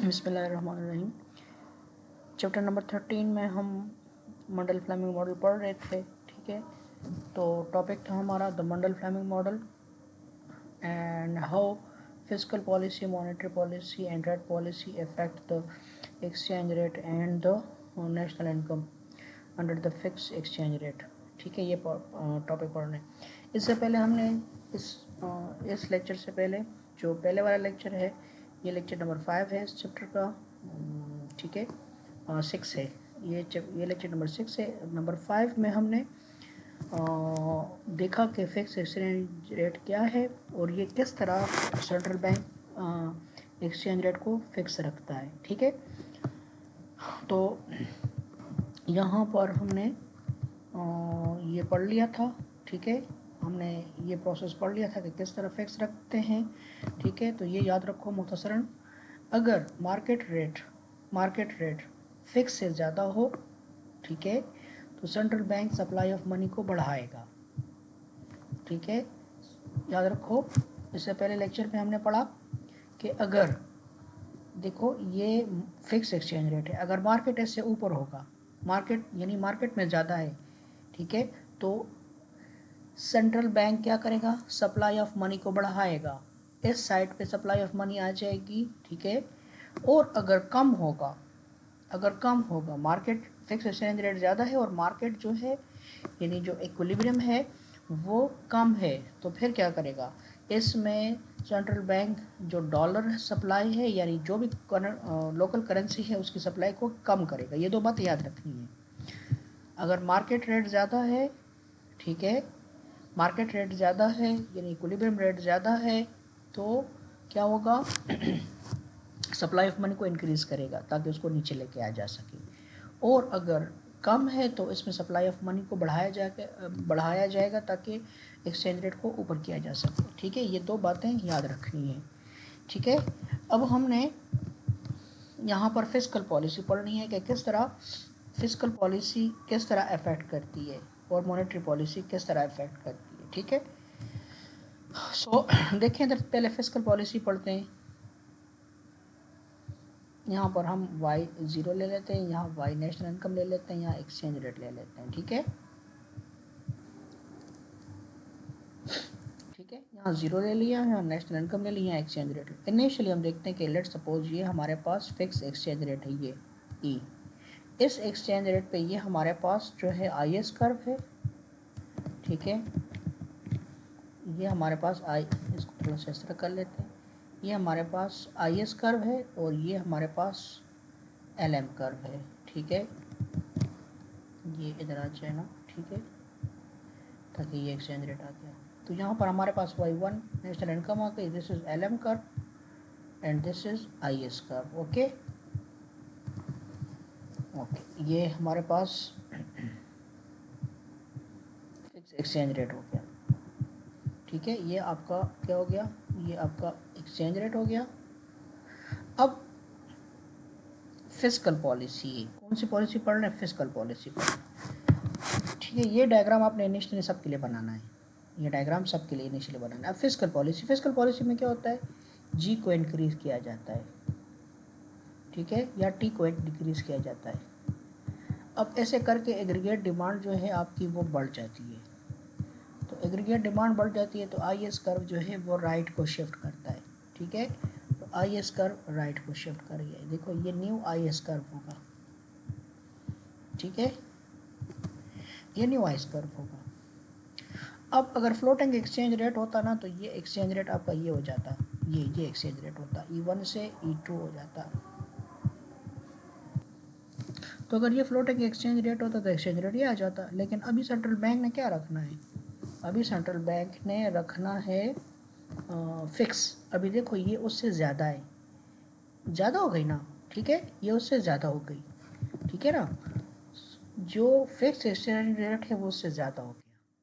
बिस्मिल्लाहिर्रहमानिर्रहीम। Chapter number 13 में हम मंडल फ्लेमिंग मॉडल पढ़ रहे थे। ठीक है, तो टॉपिक था हमारा the Mundell Fleming model and how fiscal policy, monetary policy and rate policy affect the exchange rate and the national income under the fix exchange rate. ठीक है, ये टॉपिक पढ़ने इससे पहले हमने इस लेक्चर से पहले जो पहले वाला लेक्चर है, ये लेक्चर नंबर 5 है इस चैप्टर का। ठीक है, 6 है ये लेक्चर नंबर 6 है। नंबर 5 में हमने देखा कि फिक्स एक्सचेंज रेट क्या है और ये किस तरह सेंट्रल बैंक एक्सचेंज रेट को फिक्स रखता है। ठीक है, तो यहाँ पर हमने ये पढ़ लिया था। ठीक है, हमने ये प्रोसेस पढ़ लिया था कि किस तरह फिक्स रखते हैं। ठीक है, तो ये याद रखो मुख्तसरन, अगर मार्केट रेट फिक्स से ज़्यादा हो, ठीक है, तो central bank supply of money को बढ़ाएगा। ठीक है, याद रखो, इससे पहले लेक्चर में हमने पढ़ा कि अगर देखो ये फिक्स एक्सचेंज रेट है, अगर मार्केट इससे ऊपर होगा, मार्केट यानी मार्केट में ज़्यादा है, ठीक है, तो सेंट्रल बैंक क्या करेगा, सप्लाई ऑफ मनी को बढ़ाएगा, इस साइड पे सप्लाई ऑफ मनी आ जाएगी। ठीक है, और अगर कम होगा मार्केट फिक्स एक्सचेंज रेट ज़्यादा है और मार्केट जो है यानी जो इक्विलिब्रियम है वो कम है, तो फिर क्या करेगा, इसमें सेंट्रल बैंक जो डॉलर सप्लाई है यानी जो भी लोकल करेंसी है उसकी सप्लाई को कम करेगा। ये दो बात याद रखनी है। अगर मार्केट रेट ज़्यादा है, ठीक है, मार्केट रेट ज़्यादा है यानी इक्विलिब्रियम रेट ज़्यादा है, तो क्या होगा सप्लाई ऑफ मनी को इंक्रीज़ करेगा ताकि उसको नीचे लेके आ जा सके। और अगर कम है तो इसमें सप्लाई ऑफ मनी को बढ़ाया जाएगा ताकि एक्सचेंज रेट को ऊपर किया जा सके। ठीक है, ये दो बातें याद रखनी है। ठीक है, अब हमने यहाँ पर फिस्कल पॉलिसी पढ़नी है कि किस तरह फिस्कल पॉलिसी किस तरह अफेक्ट करती है और मॉनेटरी पॉलिसी किस तरह अफेक्ट करती है। ठीक है, सो देखें इधर पहले फिस्कल पॉलिसी पढ़ते हैं। यहाँ पर हम y0 ले लेते हैं, यहाँ y नेशनल इनकम ले लेते हैं, यहाँ एक्सचेंज रेट ले लेते हैं। ठीक है, यहाँ 0 ले लिया, यहाँ नेशनल इनकम ले लिया, यहाँ एक्सचेंज रेट। इनिशियली हम देखते हैं कि लेट सपोज ये हमारे पास फिक्स एक्सचेंज रेट है, ये ई, इस एक्सचेंज रेट पे ये हमारे पास जो है IS कर्व है। ठीक है, ये हमारे पास इसको थोड़ा सा इस तरह कर लेते हैं, ये हमारे पास IS कर्व है और ये हमारे पास LM कर्व है। ठीक है, ये इधर आ जाए ना, ठीक है, ताकि ये एक्सचेंज रेट आ गया। तो यहाँ पर हमारे पास y1 नेशनल इनकम आ गई, this is LM curve and this is IS curve. Okay, ये हमारे पास फिक्स एक्सचेंज रेट हो गया। ठीक है, ये आपका क्या हो गया, ये आपका एक्सचेंज रेट हो गया। अब फिस्कल पॉलिसी, कौन सी पॉलिसी पढ़ रहे हैं, फिस्कल पॉलिसी पढ़। ठीक है, ये डायग्राम आपने इनिशियली सबके लिए बनाना है, ये डायग्राम सबके लिए इनिशियली बनाना है। अब फिस्कल पॉलिसी में क्या होता है, जी को इंक्रीज किया जाता है, ठीक है, या टी को डिक्रीज किया जाता है। अब ऐसे करके एग्रीगेट डिमांड जो है आपकी वो बढ़ जाती है। तो एग्रीगेट डिमांड बढ़ जाती है तो IS कर्व जो है वो राइट को शिफ्ट करता है। ठीक है, तो IS कर्व राइट को शिफ्ट कर गया, देखो ये न्यू IS कर्व होगा। ठीक है, ये न्यू IS कर्व होगा। अब अगर फ्लोटिंग एक्सचेंज रेट होता ना तो ये एक्सचेंज रेट आपका ये हो जाता, ये एक्सचेंज रेट होता, E1 से E2 हो जाता। तो अगर ये फ्लोटिंग एक्सचेंज रेट होता तो एक्सचेंज रेट ये आ जाता। लेकिन अभी सेंट्रल बैंक ने क्या रखना है, अभी सेंट्रल बैंक ने रखना है फिक्स। अभी देखो ये उससे ज़्यादा है, ज़्यादा हो गई ना, ठीक है, ये उससे ज़्यादा हो गई। ठीक है ना, जो फिक्स एक्सचेंज रेट है वो उससे ज़्यादा हो गया।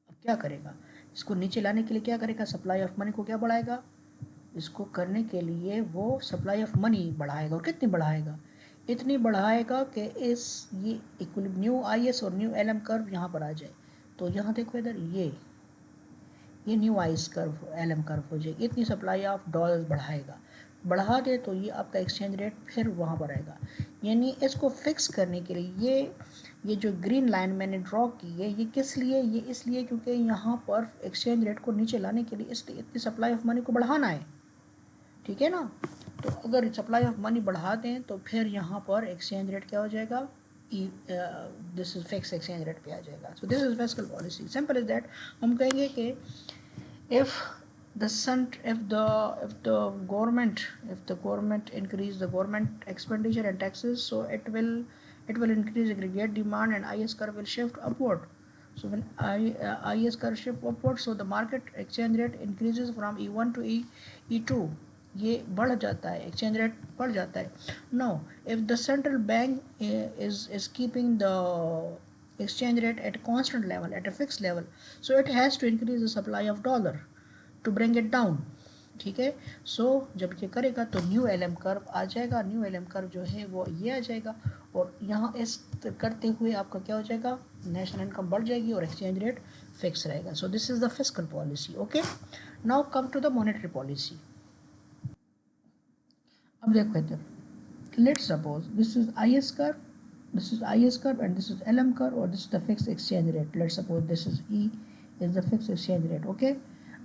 अब क्या करेगा, इसको नीचे लाने के लिए क्या करेगा, सप्लाई ऑफ मनी को क्या बढ़ाएगा, इसको करने के लिए वो सप्लाई ऑफ मनी बढ़ाएगा। और कितनी बढ़ाएगा, इतनी बढ़ाएगा कि ये न्यू IS और न्यू LM कर्व यहाँ पर आ जाए। तो यहाँ देखो इधर ये new IS curve LM curve हो जाए, इतनी सप्लाई ऑफ डॉलर्स बढ़ाएगा। बढ़ा दे तो ये आपका एक्सचेंज रेट फिर वहाँ पर आएगा। यानी इसको फिक्स करने के लिए ये जो ग्रीन लाइन मैंने ड्रॉ की है ये किस लिए, ये इसलिए क्योंकि यहाँ पर एक्सचेंज रेट को नीचे लाने के लिए इसलिए इतनी सप्लाई ऑफ मनी को बढ़ाना है, ठीक है ना। तो अगर सप्लाई ऑफ मनी बढ़ा दें तो फिर यहाँ पर एक्सचेंज रेट क्या हो जाएगा, this is fix exchange rate पे आ जाएगा। सो this is fiscal policy, simple is that. हम कहेंगे कि if if the government, if the government increase the government expenditure and taxes, so it will increase aggregate demand and IS curve will shift upward. So when IS curve shift upward, so the market exchange rate increases from E1 to E2, ये बढ़ जाता है, exchange rate बढ़ जाता है। Now if the central bank is keeping the exchange rate at a constant level, at a fixed level, so it has to increase the supply of dollar to bring it down, ठीक है। सो जब ये करेगा तो new LM curve आ जाएगा, new LM curve जो है वो ये आ जाएगा, और यहाँ इस करते हुए आपका क्या हो जाएगा, नेशनल इनकम बढ़ जाएगी और एक्सचेंज रेट फिक्स रहेगा। So this is the fiscal policy. Okay, now come to the monetary policy. अब देखो इधर, let's suppose this is IS curve, this is IS curve and this is LM curve, or this is the fixed exchange rate. Let's suppose this is E is the fixed exchange rate. Okay,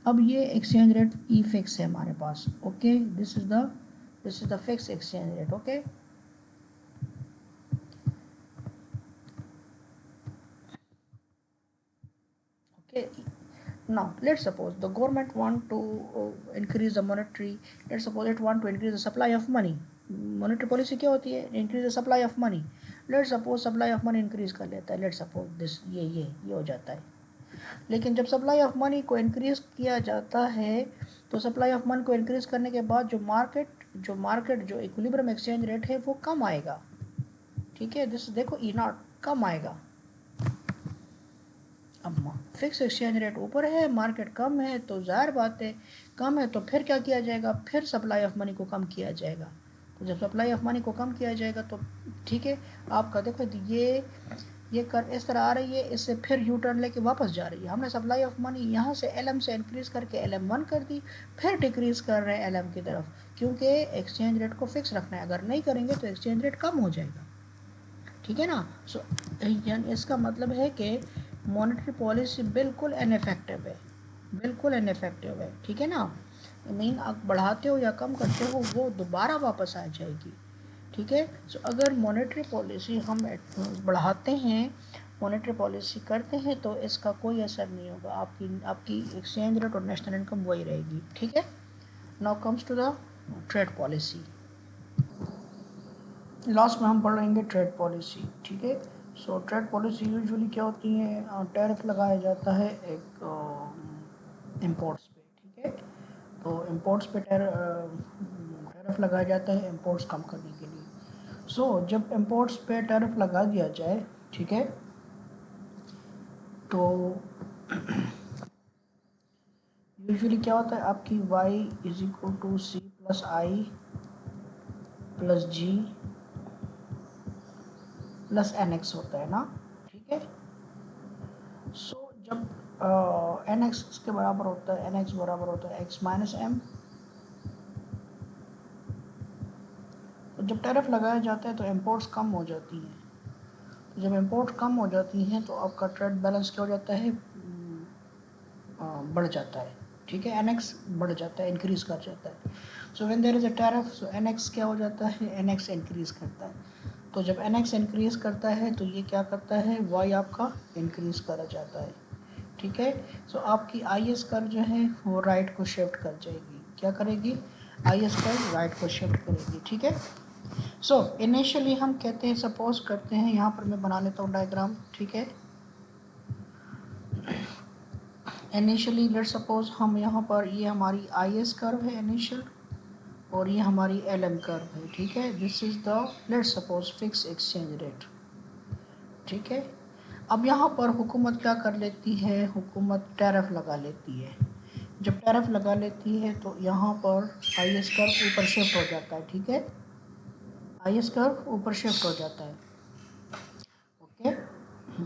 अब ये exchange rate E fix है हमारे पास। Okay, this is the fixed exchange rate. Okay, okay, now let's suppose the government want to increase the monetary, let's suppose it want to increase the supply of money। Monetary policy क्या होती है, increase the supply of money. Let's suppose supply of money increase कर लेता है, let's suppose this ये हो जाता है। लेकिन जब सप्लाई ऑफ मनी को इंक्रीज किया जाता है तो सप्लाई ऑफ मनी को इंक्रीज करने के बाद जो इक्विलिब्रियम एक्सचेंज रेट है वो कम आएगा, ठीक है। दिस देखो ई नॉट कम आएगा। अब फिक्स एक्सचेंज रेट ऊपर है, मार्केट कम है, तो जाहिर बात है कम है तो फिर क्या किया जाएगा, फिर सप्लाई ऑफ मनी को कम किया जाएगा। तो जब सप्लाई ऑफ मनी को कम किया जाएगा तो ठीक है, आपका देखो ये कर इस तरह आ रही है, इससे फिर यू टर्न लेके वापस जा रही है। हमने सप्लाई ऑफ मनी यहाँ से LM से इंक्रीज करके LM1 कर दी, फिर डिक्रीज कर रहे हैं LM की तरफ, क्योंकि एक्सचेंज रेट को फिक्स रखना है। अगर नहीं करेंगे तो एक्सचेंज रेट कम हो जाएगा, ठीक है ना। सो इसका मतलब है कि मॉनेटरी पॉलिसी बिल्कुल इनफेक्टिव है, बिल्कुल इनफेक्टिव है, ठीक है ना। मीन आप बढ़ाते हो या कम करते हो वो दोबारा वापस आ जाएगी, ठीक है। सो अगर मॉनेटरी पॉलिसी हम बढ़ाते हैं, मॉनेटरी पॉलिसी करते हैं तो इसका कोई असर नहीं होगा, आपकी एक्सचेंज रेट और नेशनल इनकम वही रहेगी, ठीक है। Now comes to the trade policy. Last में हम पढ़ लेंगे ट्रेड पॉलिसी, ठीक है। सो ट्रेड पॉलिसी यूजुअली क्या होती है, टैरिफ लगाया जाता है एक इम्पोर्ट्स पे, ठीक है। तो इम्पोर्ट्स पे टैरिफ लगाया जाता है इम्पोर्ट्स कम करने के लिए। सो जब इम्पोर्ट्स पे टैरिफ लगा दिया जाए, ठीक है, तो यूजुअली क्या होता है, आपकी y is equal to C plus I plus G plus NX होता है ना, ठीक है। सो जब NX के बराबर होता है, NX बराबर होता है x माइनस M, तो जब टैरिफ लगाया जाता है तो इम्पोर्ट्स कम हो जाती हैं। तो जब इम्पोर्ट कम हो जाती हैं तो आपका ट्रेड बैलेंस क्या हो जाता है, बढ़ जाता है, ठीक है। NX बढ़ जाता है, इंक्रीज कर जाता है। So when there is a tariff, so NX क्या हो जाता है, NX इंक्रीज करता है। तो जब NX इंक्रीज करता है तो ये क्या करता है, Y आपका इंक्रीज करा जाता है, ठीक है। सो आपकी IS कर्व जो है वो राइट को शिफ्ट कर जाएगी, क्या करेगी, IS कर्व राइट को शिफ्ट करेगी, ठीक है। सो इनिशियली हम कहते हैं, सपोज करते हैं, यहाँ पर मैं बना लेता हूँ डायग्राम, ठीक है। इनिशियली लेट्स सपोज हम यहाँ पर, ये हमारी IS कर्व है इनिशियल, और ये हमारी LM कर्व है, ठीक है। This is the let's suppose fix exchange rate, ठीक है। अब यहाँ पर हुकूमत क्या कर लेती है, हुकूमत टैरिफ लगा लेती है। जब टैरिफ लगा लेती है तो यहाँ पर IS कर्व ऊपर शिफ्ट हो जाता है, ठीक है। IS कर्व ऊपर शिफ्ट हो जाता है, ओके।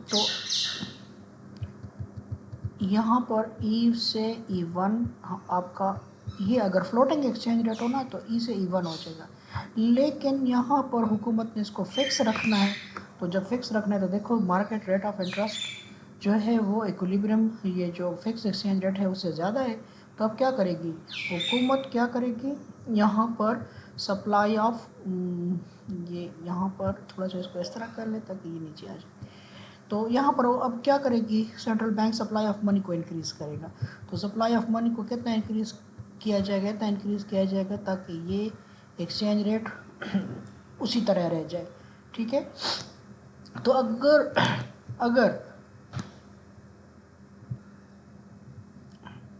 तो यहाँ पर E से E1 आपका ये अगर फ्लोटिंग एक्सचेंज रेट हो ना तो ई से E1 हो जाएगा, लेकिन यहाँ पर हुकूमत ने इसको फिक्स रखना है। तो जब फिक्स रखना है तो देखो मार्केट रेट ऑफ इंटरेस्ट जो है वो इक्विलिब्रियम, ये जो फिक्स एक्सचेंज रेट है उससे ज़्यादा है। तो अब क्या करेगी हुकूमत, क्या करेगी यहाँ पर सप्लाई ऑफ, ये यहाँ पर थोड़ा सा इसको इस तरह कर ले ताकि ये नीचे आ जाए। तो यहाँ पर वो अब क्या करेगी, central bank supply of money को इंक्रीज़ करेगा। तो सप्लाई ऑफ मनी को कितना इंक्रीज़ किया जाएगा, इतना इंक्रीज़ किया जाएगा ताकि ये एक्सचेंज रेट उसी तरह रह जाए। ठीक है, तो अगर अगर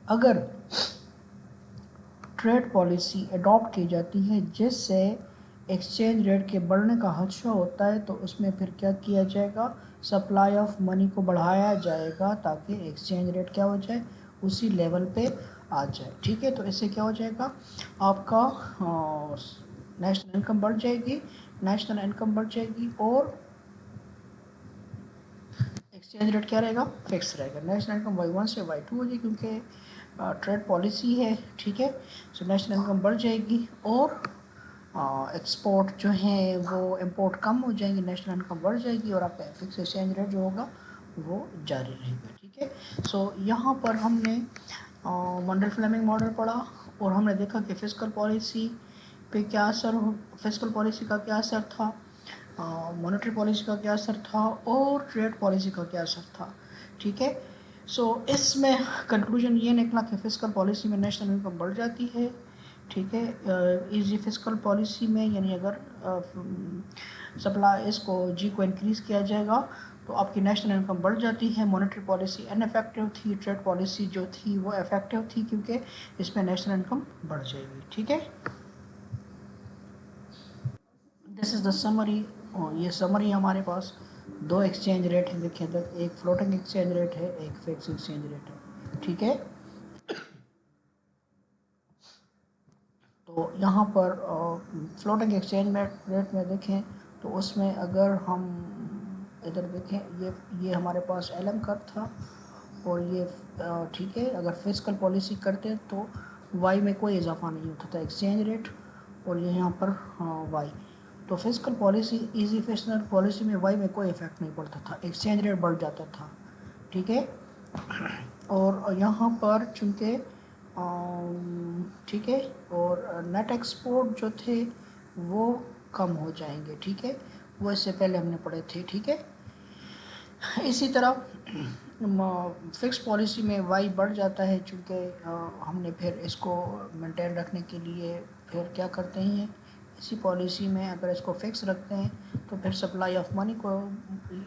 अगर ट्रेड पॉलिसी अडॉप्ट की जाती है जिससे एक्सचेंज रेट के बढ़ने का खदशा होता है, तो उसमें फिर क्या किया जाएगा, सप्लाई ऑफ मनी को बढ़ाया जाएगा ताकि एक्सचेंज रेट क्या हो जाए, उसी लेवल पे आ जाए। ठीक है, तो इससे क्या हो जाएगा, आपका नेशनल इनकम बढ़ जाएगी, नेशनल इनकम बढ़ जाएगी और एक्सचेंज रेट क्या रहेगा, फिक्स रहेगा। नेशनल इनकम Y1 से Y2 हो जाएगी क्योंकि ट्रेड पॉलिसी है। ठीक है, सो नेशनल इनकम बढ़ जाएगी और एक्सपोर्ट जो है वो इंपोर्ट कम हो जाएंगे, नेशनल इनकम बढ़ जाएगी और आपका फिक्स एक्सचेंज रेट जो होगा वो जारी रहेगा। ठीक है, सो यहाँ पर हमने मंडल फ्लेमिंग मॉडल पढ़ा और हमने देखा कि फिस्कल पॉलिसी पे क्या असर हो, फिस्कल पॉलिसी का क्या असर था, मॉनेटरी पॉलिसी का क्या असर था और ट्रेड पॉलिसी का क्या असर था। ठीक है, सो इसमें कंक्लूजन ये निकला कि फिस्कल पॉलिसी में नेशनल इनकम बढ़ जाती है। ठीक है, इजी फिस्कल पॉलिसी में यानी अगर सप्लाई इसको जी को इंक्रीज़ किया जाएगा तो आपकी नेशनल इनकम बढ़ जाती है। मॉनेटरी पॉलिसी इनफेक्टिव थी, ट्रेड पॉलिसी जो थी वो इफेक्टिव थी क्योंकि इसमें नेशनल इनकम बढ़ जाएगी। ठीक है, दिस इज़ द समरी। ये समरी हमारे पास दो एक्सचेंज रेट हैं, देखिए तो एक फ्लोटिंग एक्सचेंज रेट है, एक फिक्स एक्सचेंज रेट है। ठीक है, तो यहाँ पर फ्लोटिंग एक्सचेंज रेट में देखें तो उसमें अगर हम इधर देखें, ये हमारे पास LM कर था और ये ठीक है, अगर फिस्कल पॉलिसी करते तो वाई में कोई इजाफा नहीं होता था एक्सचेंज रेट, और ये यहाँ पर वाई। तो fiscal policy easy fiscal policy में वाई में कोई इफेक्ट नहीं पड़ता था, एक्सचेंज रेट बढ़ जाता था। ठीक है, और यहाँ पर चूँकि ठीक है, और नेट एक्सपोर्ट जो थे वो कम हो जाएंगे। ठीक है, वो इससे पहले हमने पढ़े थे। ठीक है, इसी तरह फिक्स पॉलिसी में वाई बढ़ जाता है चूँकि हमने फिर इसको मेंटेन रखने के लिए फिर क्या करते हैं, इसी पॉलिसी में अगर इसको फिक्स रखते हैं तो फिर सप्लाई ऑफ मनी को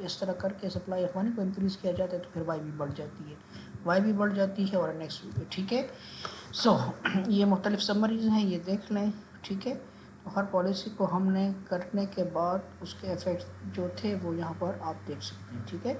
इस तरह करके सप्लाई ऑफ मनी को इंक्रीज़ किया जाता है तो फिर वाई भी बढ़ जाती है, वाई भी बढ़ जाती है और नेक्स्ट। ठीक है, सो ये मुख्तलिफ समरीज़ हैं, ये देख लें। ठीक है, तो हर पॉलिसी को हमने करने के बाद उसके इफ़ेक्ट जो थे वो यहाँ पर आप देख सकते हैं। ठीक है।